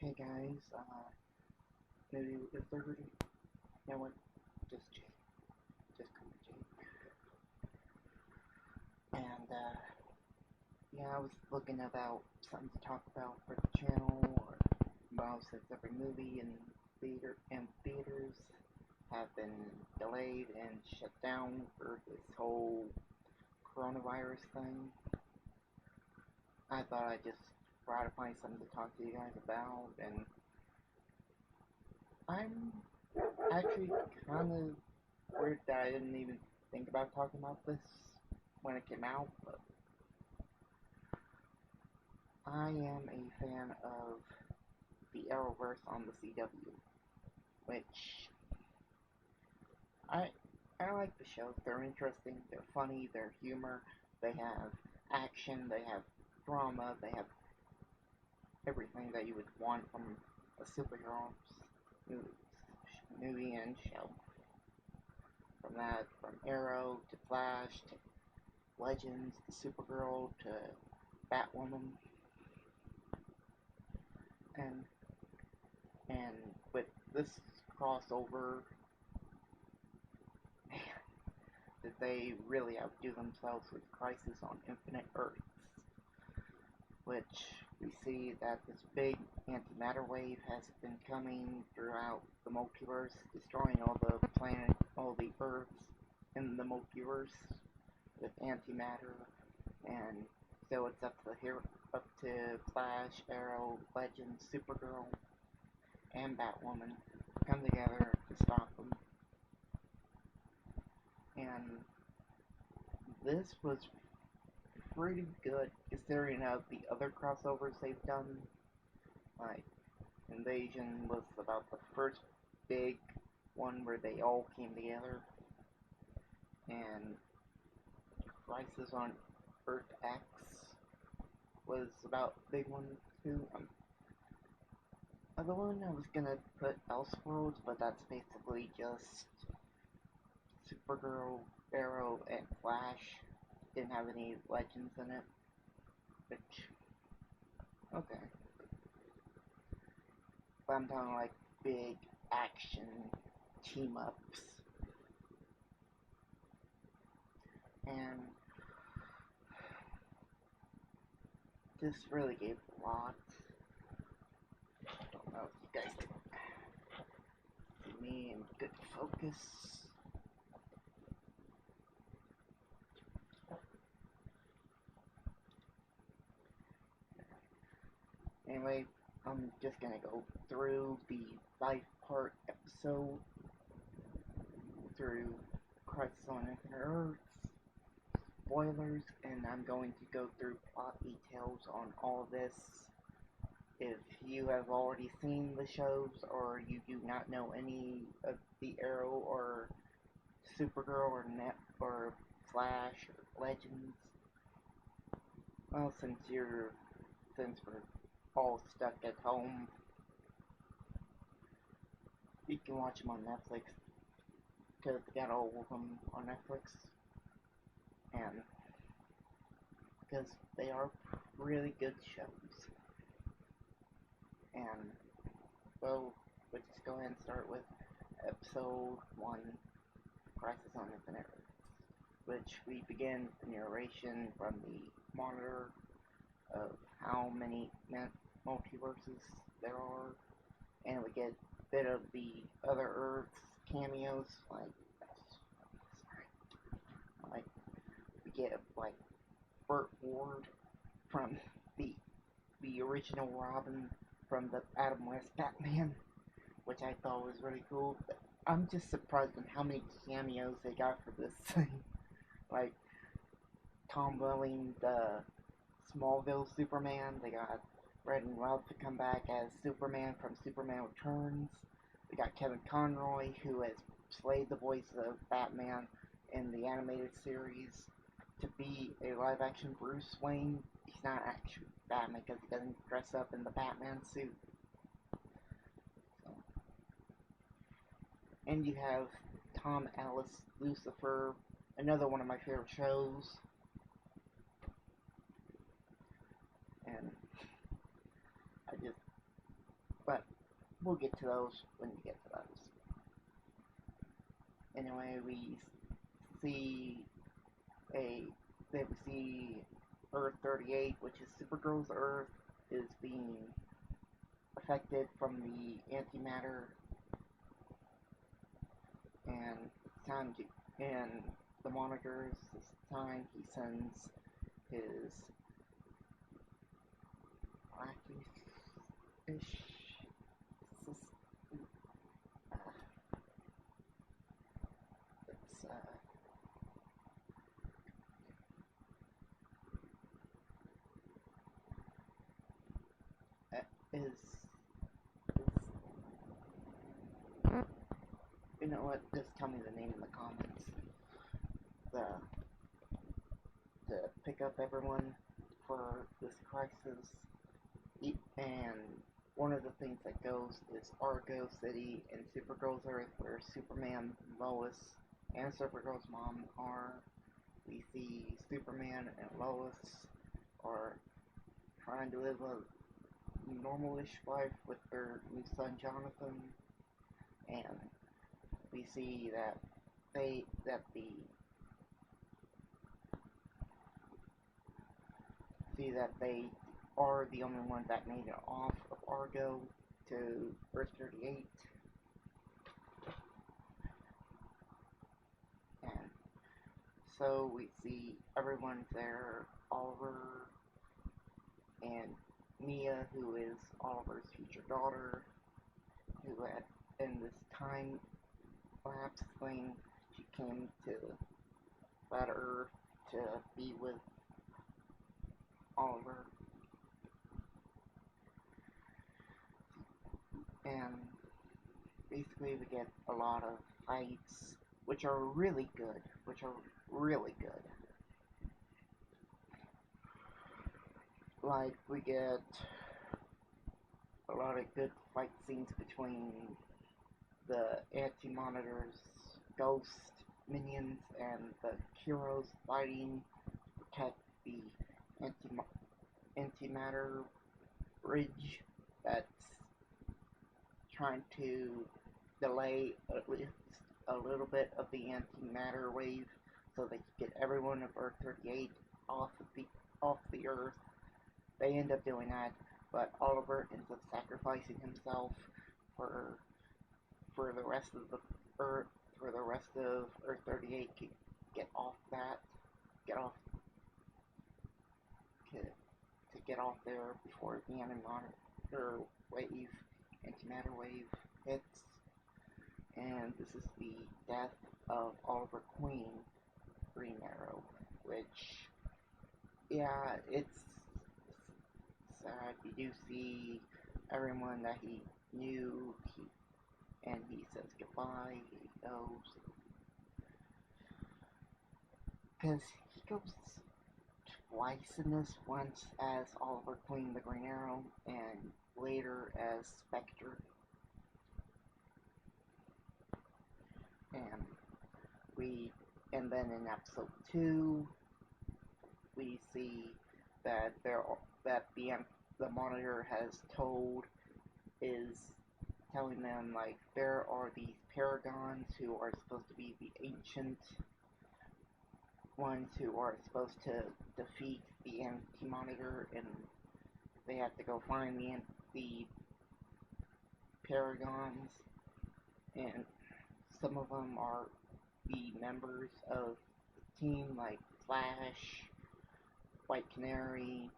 Hey guys, maybe if they're really, you know what, just Jake, just call me Jake. And, yeah, I was looking about something to talk about for the channel, or, well, since every movie in theaters have been delayed and shut down for this whole coronavirus thing. I thought I'd just try to find something to talk to you guys about, and I'm actually kind of weird that I didn't even think about talking about this when it came out, but I am a fan of the Arrowverse on the CW, which I I like the shows. They're interesting, they're funny, they're humor, they have action, they have drama, they have everything that you would want from a superhero movie and show. From Arrow to Flash to Legends to Supergirl to Batwoman, and and with this crossover, that they really outdo themselves with Crisis on Infinite Earths, which we see that this big antimatter wave has been coming throughout the multiverse, destroying all the Earths in the multiverse with antimatter, and so it's up to Flash, Arrow, Legends, Supergirl, and Batwoman to come together to stop them. And this was pretty good considering of the other crossovers they've done. Like Invasion was about the first big one where they all came together, and Crisis on Earth X was about the big one too. Other one I was gonna put Elseworlds, but that's basically just Supergirl, Arrow, and Flash. Didn't have any legends in it, which, okay. But I'm talking like big action team-ups. And this really gave a lot. I don't know if you guys can see me in good focus. Anyway, I'm just gonna go through the 5-part episode through Crisis on Infinite Earths, spoilers, and I'm going to go through plot details on all of this. If you have already seen the shows or you do not know any of the Arrow or Supergirl or Flash or Legends, well, since we're all stuck at home, you can watch them on Netflix, because they got all of them on Netflix, and because they are really good shows. And well, we'll just go ahead and start with episode 1, Crisis on Infinite Earths, which we begin the narration from the monitor of how many multiverses there are, and we get a bit of the other Earths cameos, like we get like Burt Ward from the original Robin from the Adam West Batman, which I thought was really cool. But I'm just surprised on how many cameos they got for this thing. Like Tom Welling, the Smallville Superman. They got Red and Ralph to come back as Superman from Superman Returns. We got Kevin Conroy, who has played the voice of Batman in the animated series, to be a live-action Bruce Wayne. He's not actually Batman because he doesn't dress up in the Batman suit. So. And you have Tom Ellis, Lucifer, another one of my favorite shows. And we'll get to those when we get to those. Anyway, see a then we see Earth 38, which is Supergirl's Earth, is being affected from the antimatter, and and the monitors. This time he sends his blackish is you know what? Just tell me the name in the comments. To pick up everyone for this crisis. And one of the things that goes is Argo City and Supergirl's Earth, where Superman, Lois, and Supergirl's mom are. We see Superman and Lois are trying to live a normalish life with their new son Jonathan, and we see that they are the only ones that made it off of Argo to Earth 38. And so we see everyone there, Oliver and Mia, who is Oliver's future daughter, who had, in this time lapse thing, she came to that Earth to be with Oliver. And basically we get a lot of fights, which are really good, Like, we get a lot of good fight scenes between the Anti-Monitor's ghost minions and the heroes fighting to protect the antimatter bridge that's trying to delay at least a little bit of the antimatter wave so they can get everyone of Earth 38 off the Earth. They end up doing that, but Oliver ends up sacrificing himself for the rest of Earth Earth 38 to get off there before the antimatter wave hits. And this is the death of Oliver Queen, Green Arrow, which, yeah, it's sad. You do see everyone that he knew, and he says goodbye, he goes, because he goes twice in this, once as Oliver Queen the Green Arrow, and later as Spectre. And then in episode 2, we see that the Monitor is telling them, like, there are these paragons who are supposed to be the ancient ones who are supposed to defeat the Anti-Monitor, and they have to go find the paragons, and some of them are the members of the team, like Flash, White Canary,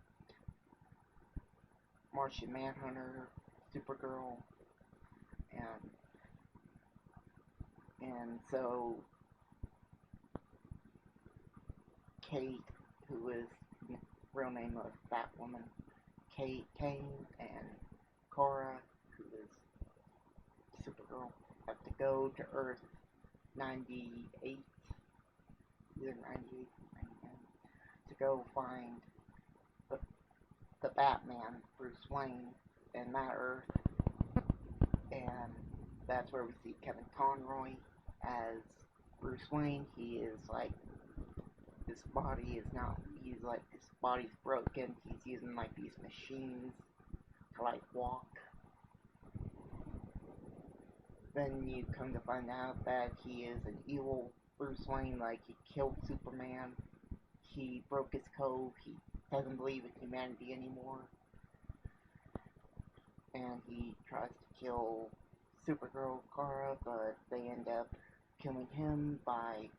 Martian Manhunter, Supergirl, and so Kate, who is the real name of Batwoman, Kate Kane, and Cora, who is Supergirl, have to go to Earth 98, either 98 or 99, to go find the Batman, Bruce Wayne, in that Earth. And that's where we see Kevin Conroy as Bruce Wayne. He is like, his body's broken. He's using like these machines to like walk. then you come to find out that he is an evil Bruce Wayne, like he killed Superman, he broke his code, he doesn't believe in humanity anymore, and he tries to kill Supergirl Kara, but they end up killing him by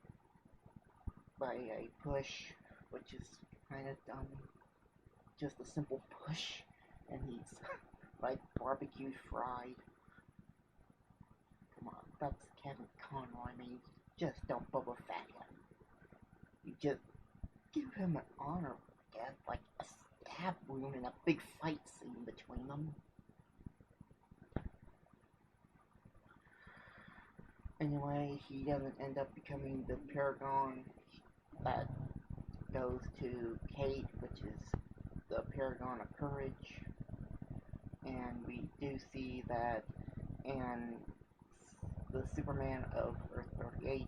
a push, which is kind of dumb. Just a simple push, and he's like barbecue fried. Come on, that's Kevin Conroy. I mean, just don't Boba Fett him. You just give him an honor, I guess, like a stab wound and a big fight scene between them. Anyway, he doesn't end up becoming the Paragon that goes to Kate, which is the Paragon of Courage. And we do see that, and the Superman of Earth 38,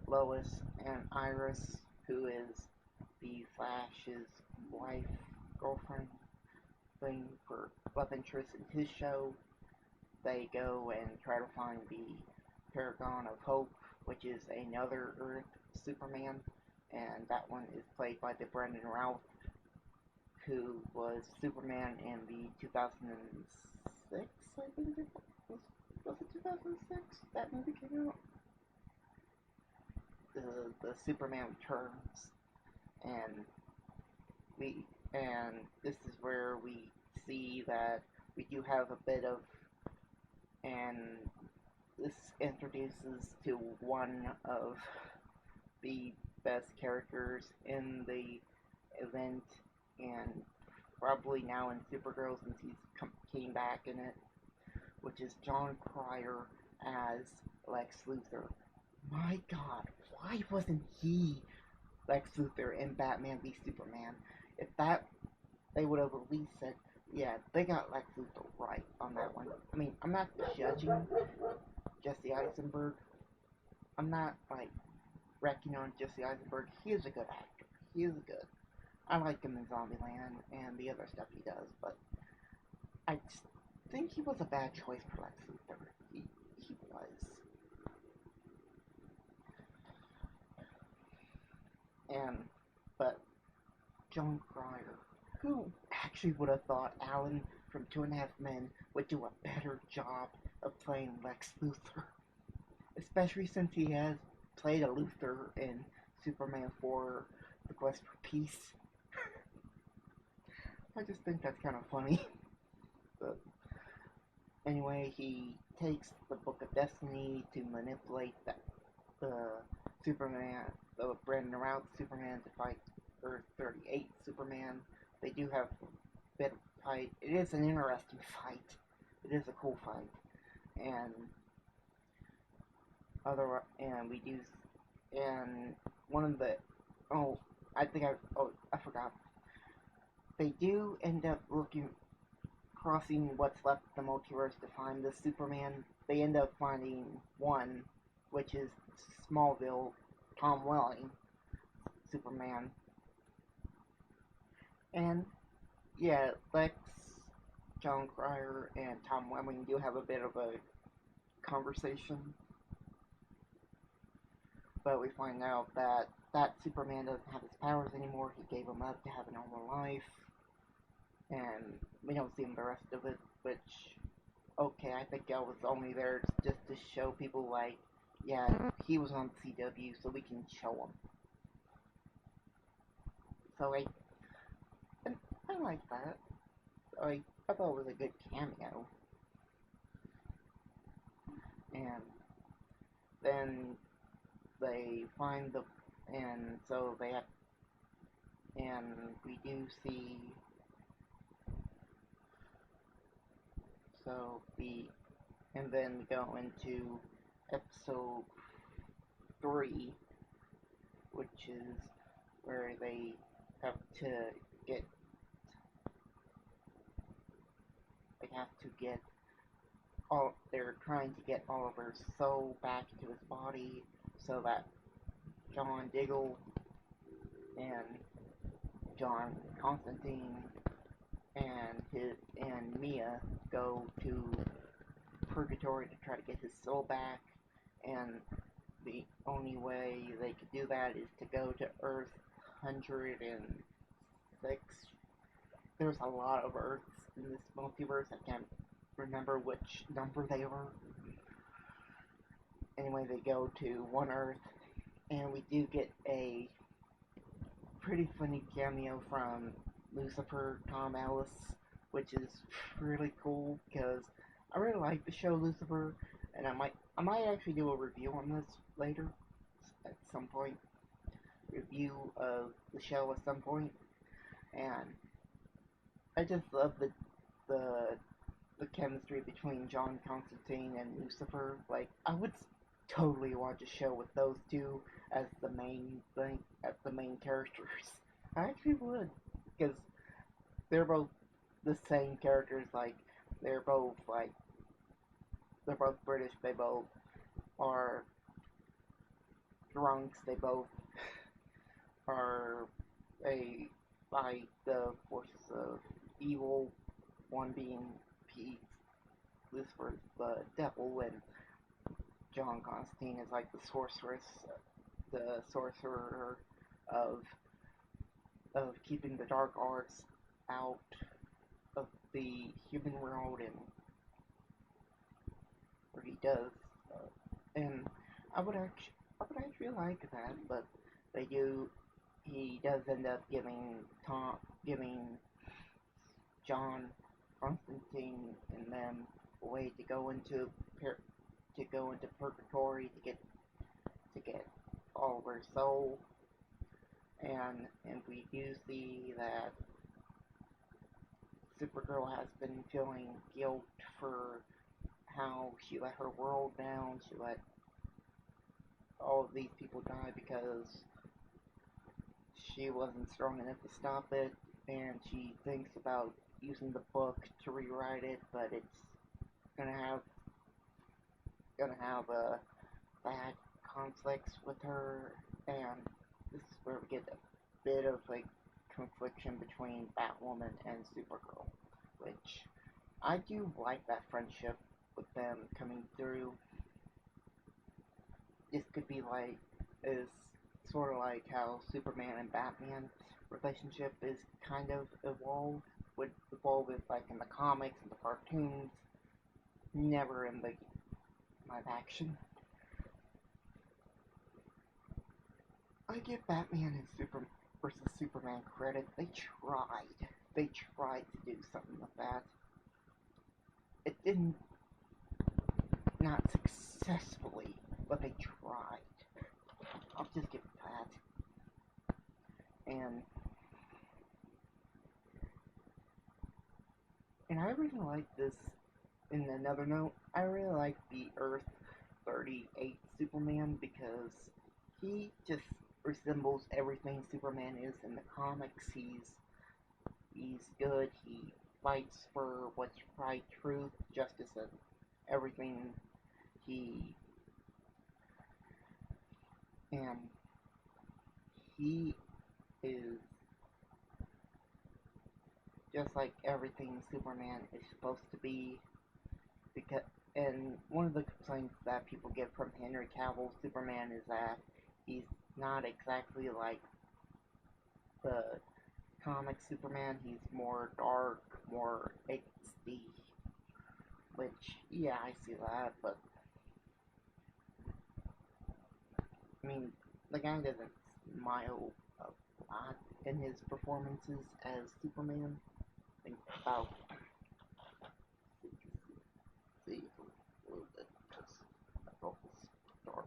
Lois and Iris, who is the Flash's wife, girlfriend thing for love interest in his show, they go and try to find the Paragon of Hope, which is another Earth Superman, and that one is played by the Brendan Routh, who was Superman in the 2006, I think it was it 2006 that movie came out? The Superman Returns, and this is where we see that we do have a bit of, and this introduces to one of the best characters in the event, and probably now in Supergirl since he's came back in it, which is Jon Cryer as Lex Luthor. My God, why wasn't he Lex Luthor in Batman v Superman? If that, they would have at least said, yeah, they got Lex Luthor right on that one. I mean, I'm not judging Jesse Eisenberg. I'm not, like, wrecking on Jesse Eisenberg. He is a good actor. He is good. I like him in Zombieland and the other stuff he does, but I think he was a bad choice for Lex Luthor. He was. But Jon Cryer, who actually would have thought Alan from Two and a Half Men would do a better job of playing Lex Luthor? Especially since he has played a Luthor in Superman 4, The Quest for Peace. I just think that's kind of funny. But anyway, he takes the Book of Destiny to manipulate the Superman, the Brandon Routh Superman to fight Earth 38 Superman. They do have a bit of a fight. It is an interesting fight. It is a cool fight. And one of the, I forgot. They do end up crossing what's left of the multiverse to find the Superman. They end up finding one, which is Smallville, Tom Welling, Superman. And, yeah, Lex, Jon Cryer, and Tom Welling do have a bit of a conversation. But we find out that Superman doesn't have his powers anymore. He gave them up to have a normal life. And we don't see him the rest of it, which, okay, I think I was only there just to show people, like, yeah, he was on CW, so we can show him. So I like that. I thought it was a good cameo. And then they find and so they have, and we do see, and then go into episode 3, which is where they have to get they're trying to get Oliver's soul back into his body so that John Diggle and John Constantine and Mia go to purgatory to try to get his soul back, and the only way they could do that is to go to Earth 106. There's a lot of Earths in this multiverse. I can't remember which number they were. Anyway, they go to one Earth, and we do get a pretty funny cameo from Lucifer, Tom Ellis, which is really cool because I really like the show Lucifer, and I might actually do a review on this later at some point. Review of the show at some point, and I just love the chemistry between John Constantine and Lucifer. Like, I would totally watch a show with those two as the main thing, as the main characters. I actually would, because they're both the same characters. Like, they're both British. They both are drunks. They both are by the forces of evil. One being Pete, Lucifer's the devil, and John Constantine is like the sorcerer of keeping the dark arts out of the human world, and where he does, and I would actually like that, but they do. He does end up giving John Constantine and them a way to go into purgatory to get Oliver's soul, and we do see that Supergirl has been feeling guilt for how she let her world down. She let all of these people die because she wasn't strong enough to stop it, and she thinks about using the book to rewrite it, but it's gonna have bad conflicts with her, and this is where we get a bit of like confliction between Batwoman and Supergirl, which I do like that friendship with them coming through. This could be like is sort of like how Superman and Batman relationship is kind of would evolve with like in the comics and the cartoons, never in the live action. I give Batman and Superman credit. They tried to do something with that. It didn't, not successfully, but they tried. I'll just give it that. And I really like this. In another note, I really like the Earth 38 Superman because he just resembles everything Superman is in the comics. He's good. He fights for what's right, truth, justice, and everything. He and he is just like everything Superman is supposed to be. Because, and one of the complaints that people get from Henry Cavill's Superman is that he's not exactly like the comic Superman. He's more dark, more angsty. Which, yeah, I see that, but I mean, the guy doesn't smile a lot in his performances as Superman. Think about see a little bit because I felt dark.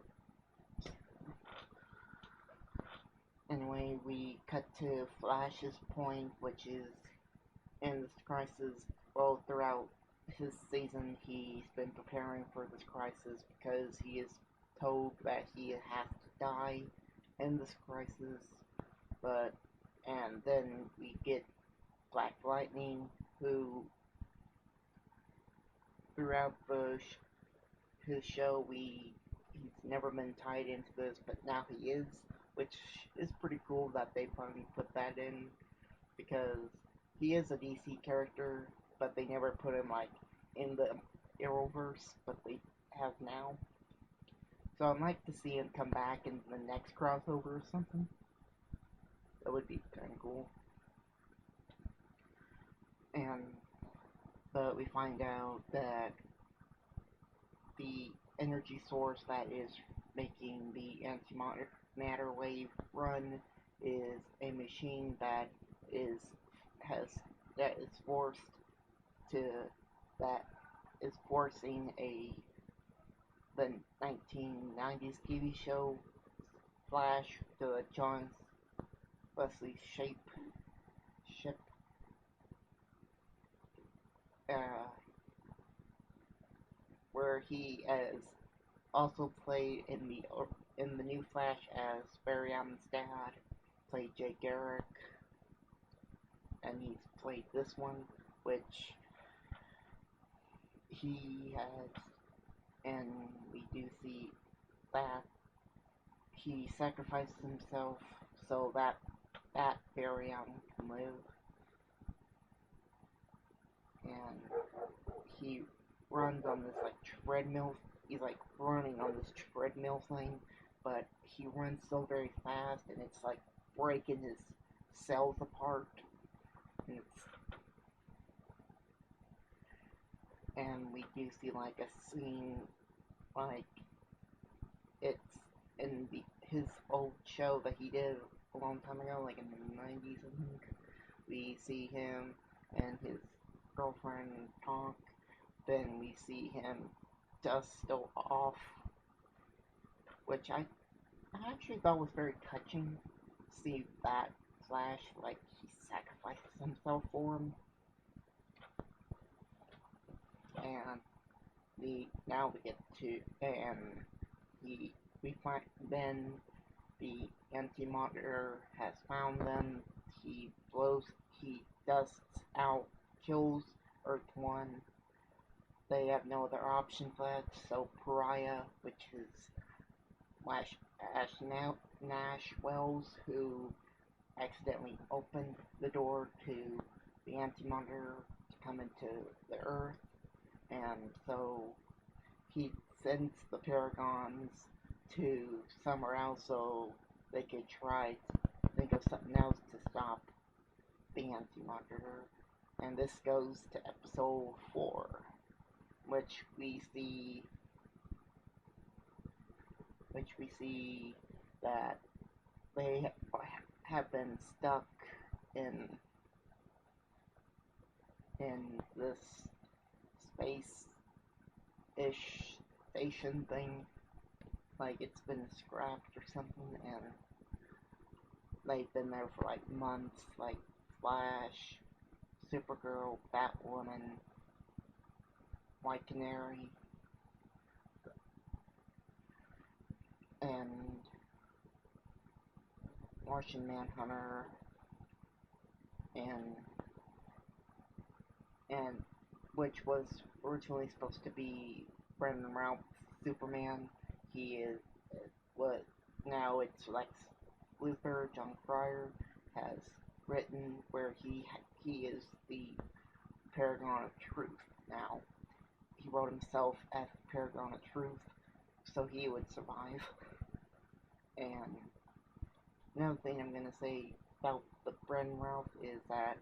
Anyway, we cut to Flash's point, which is in this crisis. Well, throughout his season, he's been preparing for this crisis because he is told that he has to die in this crisis. And then we get Black Lightning, who throughout his show, he's never been tied into this, but now he is, which is pretty cool that they finally put that in, because he is a DC character, but they never put him like in the Arrowverse, but they have now. So I'd like to see him come back in the next crossover or something. That would be kind of cool. But we find out that the energy source that is making the antimatter wave run is a machine is has that is forced to that is forcing the 1990s TV show Flash to John Wesley ship uh, where he has also played in the new Flash as Barry Allen's dad, played Jay Garrick, and he's played this one, which he has, and we do see that he sacrifices himself so that Barry Allen can live, and he runs on this like treadmill. He's like running on this treadmill thing, but he runs so very fast, and it's like breaking his cells apart. And we do see like a scene like it's in his old show that he did a long time ago, like in the 90s, I think. We see him and his girlfriend talk. Then we see him dust off, which I actually thought was very touching. See that Flash, like he sacrifices himself for him, and now we get to we find then the anti-monitor has found them. He dusts out, kills Earth One. They have no other options left, so Pariah, which is Nash Wells, who accidentally opened the door to the anti-monitor to come into the Earth, and so he sends the Paragons to somewhere else so they could try to think of something else to stop the anti-monitor. And this goes to episode 4, which we see that they have been stuck in this space-ish station thing, like it's been scrapped or something, and they've been there for like months, like Flash, Supergirl, Batwoman, White Canary, and Martian Manhunter, and which was originally supposed to be Brendan Routh Superman. He is what now it's Lex Luthor. John Cryer has written where he is the Paragon of Truth now. He wrote himself as the Paragon of Truth so he would survive. And another thing I'm gonna say about the Brendan Routh is that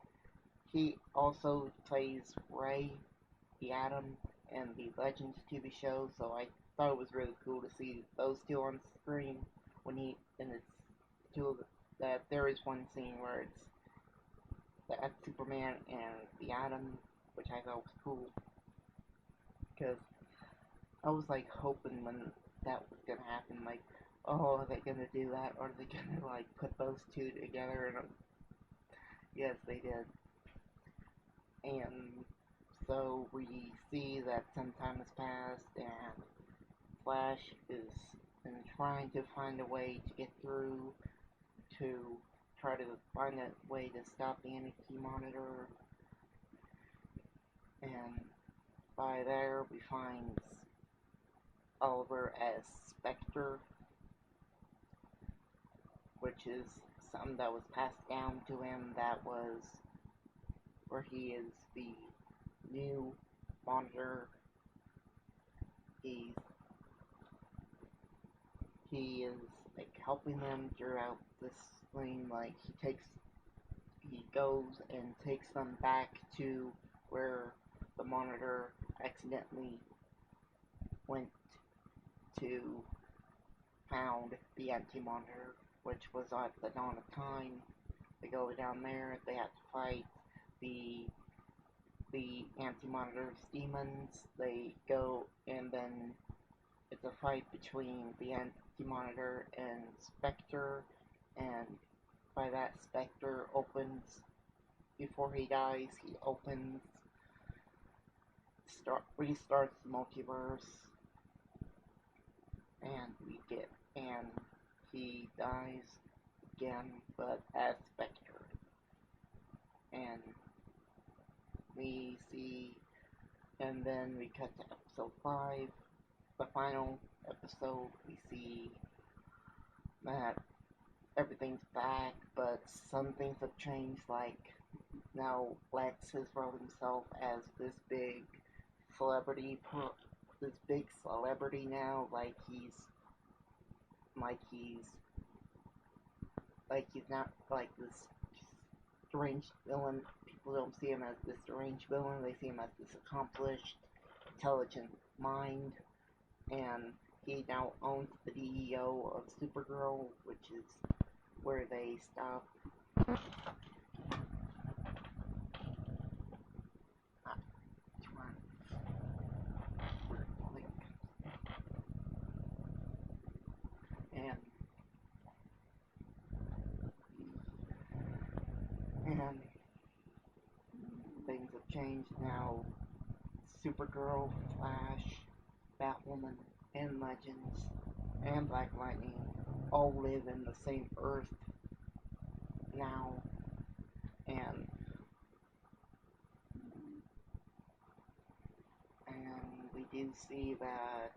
he also plays Ray, the Atom, and the Legends TV show, so I thought it was really cool to see those two on screen that there is one scene where it's that Superman and the Atom, which I thought was cool, because I was like hoping when that was gonna happen, like, oh, are they gonna do that, or are they gonna like put those two together? And yes, they did. And so we see that some time has passed, and Flash is trying to find a way to get through to try to find a way to stop the anti-monitor. And by there we find Oliver as Spectre, which is something that was passed down to him, that was where he is the new monitor, he's he is like helping them throughout this thing. Like he goes and takes them back to where the Monitor accidentally went to found the Anti-Monitor, which was at the dawn of time. They go down there, they have to fight the Anti-Monitor's demons. They go, and then it's a fight between the Anti-Monitor and Spectre, and by that, Spectre opens, before he dies, he opens, restarts the multiverse, and he dies again, but as Spectre. And we see, and then we cut to episode 5, the final episode. We see that everything's back, but some things have changed, like now Lex has wrote himself as this big celebrity, now, like he's not like this deranged villain. People don't see him as this deranged villain, they see him as this accomplished, intelligent mind, and he now owns the DEO of Supergirl, which is where they stop. And things have changed now. Supergirl, Flash, Batwoman, and Legends, and Black Lightning all live in the same Earth now, and we do see that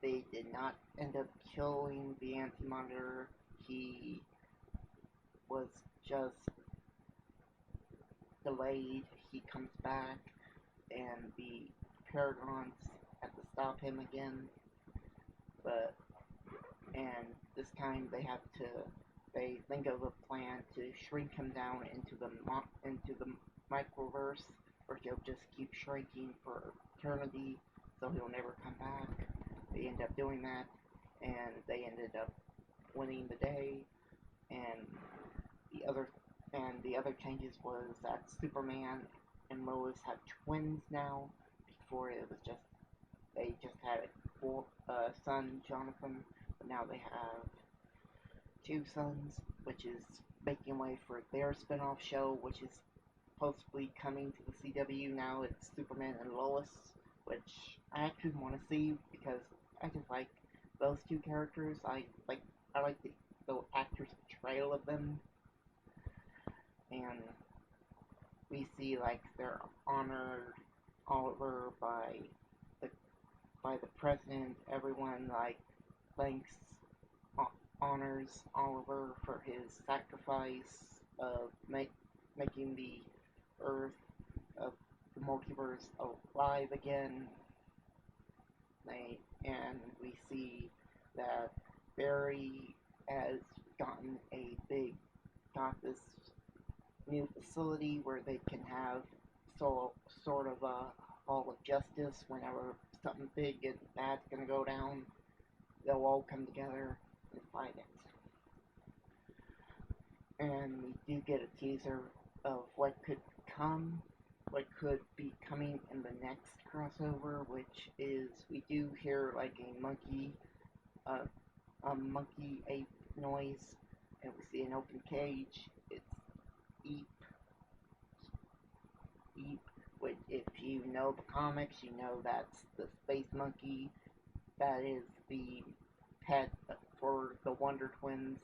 they did not end up killing the Anti-Monitor. He was just delayed. He comes back, and the Paragons have to stop him again. And this time they think of a plan to shrink him down into the microverse, where he'll just keep shrinking for eternity, so he'll never come back. They end up doing that, and they ended up winning the day. And the other changes was that Superman and Lois have twins now. Before they just had a son, Jonathan, but now they have 2 sons, which is making way for their spin-off show, which is supposedly coming to the CW now. It's Superman and Lois, which I actually want to see because I just like those 2 characters. I like the actors' portrayal of them, and we see like they're honored all over by the president. Everyone like thanks, honors Oliver for his sacrifice of making the Earth of the multiverse alive again. And we see that Barry has got this new facility where they can have sort of a hall of justice. Whenever something big and bad's gonna go down, they'll all come together and fight it. And we do get a teaser of what could be coming in the next crossover, which is we do hear like a monkey ape noise, and we see an open cage. It's Eep, which if you know the comics, you know that's the space monkey. That is the pet for the Wonder Twins,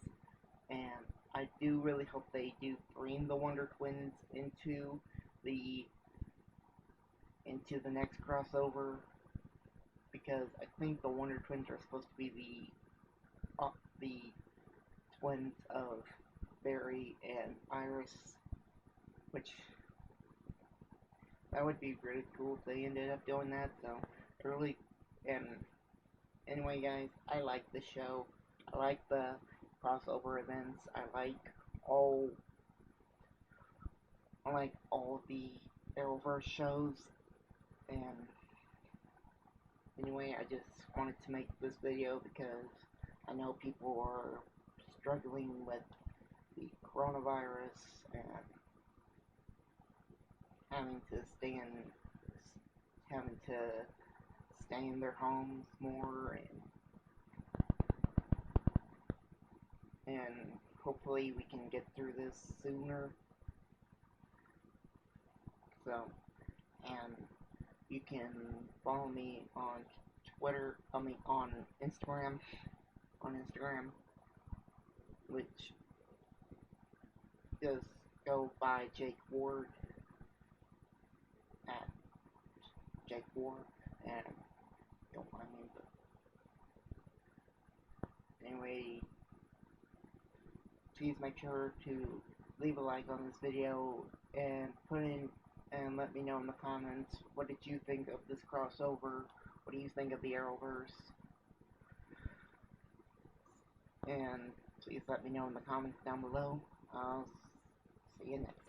and I do really hope they do bring the Wonder Twins into the next crossover, because I think the Wonder Twins are supposed to be the twins of Barry and Iris, which that would be really cool if they ended up doing that. So, really, and anyway, guys, I like the show. I like the crossover events. All, I like all the Arrowverse shows. And anyway, I just wanted to make this video because I know people are struggling with the coronavirus and having to stay in, having to stay in their homes more, and hopefully we can get through this sooner. So, and you can follow me on Twitter, on Instagram, which just go by Jake Ward at Jake Ward, and don't mind me, but anyway, please make sure to leave a like on this video and let me know in the comments, what did you think of this crossover? What do you think of the Arrowverse? And please let me know in the comments down below. I'll see you next time.